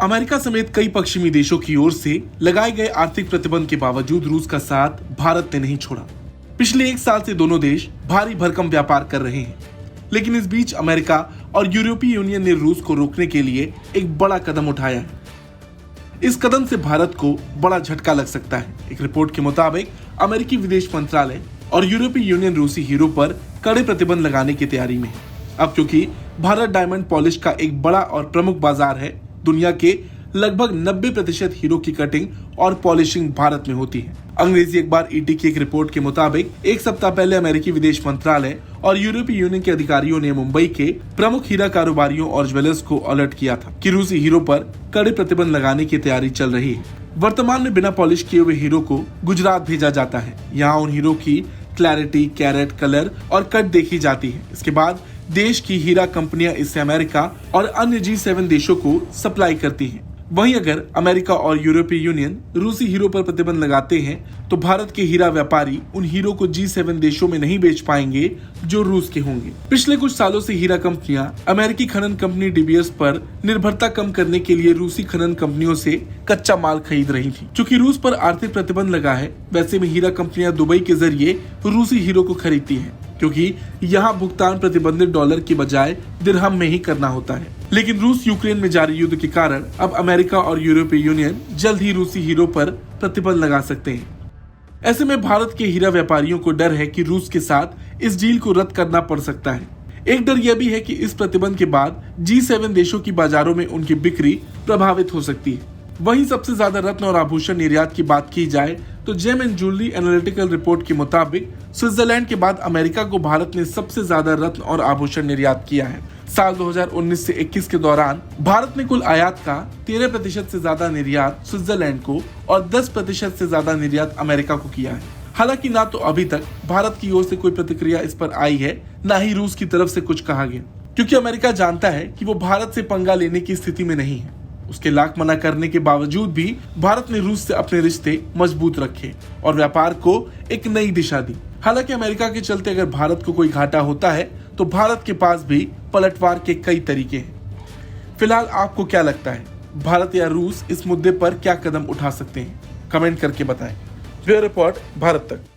America समेत कई पश्चिमी देशों की ओर से लगाए गए आर्थिक प्रतिबंध के बावजूद रूस का साथ भारत ने नहीं छोड़ा। पिछले एक साल से दोनों देश भारी भरकम व्यापार कर रहे हैं, लेकिन इस बीच अमेरिका और यूरोपीय यूनियन ने रूस को रोकने के लिए एक बड़ा कदम उठाया है। इस कदम से भारत को बड़ा झटका लग सकता है। एक रिपोर्ट के मुताबिक अमेरिकी विदेश मंत्रालय और यूरोपीय यूनियन रूसी हीरो पर कड़े प्रतिबंध लगाने की तैयारी में है। अब क्योंकि भारत डायमंड पॉलिश का एक बड़ा और प्रमुख बाजार है, दुनिया के लगभग 90% हीरो की कटिंग और पॉलिशिंग भारत में होती है। अंग्रेजी अखबार ईटी की एक रिपोर्ट के मुताबिक एक सप्ताह पहले अमेरिकी विदेश मंत्रालय और यूरोपीय यूनियन के अधिकारियों ने मुंबई के प्रमुख हीरा कारोबारियों और ज्वेलर्स को अलर्ट किया था कि रूसी हीरो पर कड़े प्रतिबंध लगाने की तैयारी चल रही है। वर्तमान में बिना पॉलिश किए हुए हीरो को गुजरात भेजा जाता है। यहाँ उन हीरो की क्लैरिटी, कैरेट, कलर और कट देखी जाती है। इसके बाद देश की हीरा कंपनियां इसे अमेरिका और अन्य G7 देशों को सप्लाई करती हैं। वहीं अगर अमेरिका और यूरोपीय यूनियन रूसी हीरो पर प्रतिबंध लगाते हैं तो भारत के हीरा व्यापारी उन हीरो को G7 देशों में नहीं बेच पाएंगे जो रूस के होंगे। पिछले कुछ सालों से हीरा कंपनियां अमेरिकी खनन कंपनी DBS पर निर्भरता कम करने के लिए रूसी खनन कंपनियों से कच्चा माल खरीद रही थी। चूंकि रूस पर आर्थिक प्रतिबंध लगा है, वैसे में हीरा कंपनियां दुबई के जरिए रूसी हीरो को खरीदती हैं, क्योंकि यहाँ भुगतान प्रतिबंधित डॉलर की बजाय दिरहम में ही करना होता है। लेकिन रूस यूक्रेन में जारी युद्ध के कारण अब अमेरिका और यूरोपीय यूनियन जल्द ही रूसी हीरो पर प्रतिबंध लगा सकते हैं। ऐसे में भारत के हीरा व्यापारियों को डर है कि रूस के साथ इस डील को रद्द करना पड़ सकता है। एक डर यह भी है कि इस प्रतिबंध के बाद G7 देशों की बाजारों में उनकी बिक्री प्रभावित हो सकती है। वहीं सबसे ज्यादा रत्न और आभूषण निर्यात की बात की जाए तो gem and jewellery analytical report के मुताबिक स्विट्जरलैंड के बाद अमेरिका को भारत ने सबसे ज्यादा रत्न और आभूषण निर्यात किया है। साल 2019 से 21 के दौरान भारत ने कुल आयात का 13% से ज्यादा निर्यात स्विट्जरलैंड को और 10% से ज्यादा निर्यात अमेरिका को किया है। हालांकि ना तो अभी तक भारत की ओर से कोई प्रतिक्रिया इस पर आई है, ना ही रूस की तरफ से कुछ कहा गया, क्योंकि अमेरिका जानता है कि वो भारत से पंगा लेने की स्थिति में नहीं है। उसके लाख मना करने के बावजूद भी भारत ने रूस से अपने रिश्ते मजबूत रखे और व्यापार को एक नई दिशा दी। हालांकि अमेरिका के चलते अगर भारत को कोई घाटा होता है तो भारत के पास भी पलटवार के कई तरीके हैं। फिलहाल आपको क्या लगता है, भारत या रूस इस मुद्दे पर क्या कदम उठा सकते हैं? कमेंट करके बताएं। ब्यूरो रिपोर्ट, भारत तक।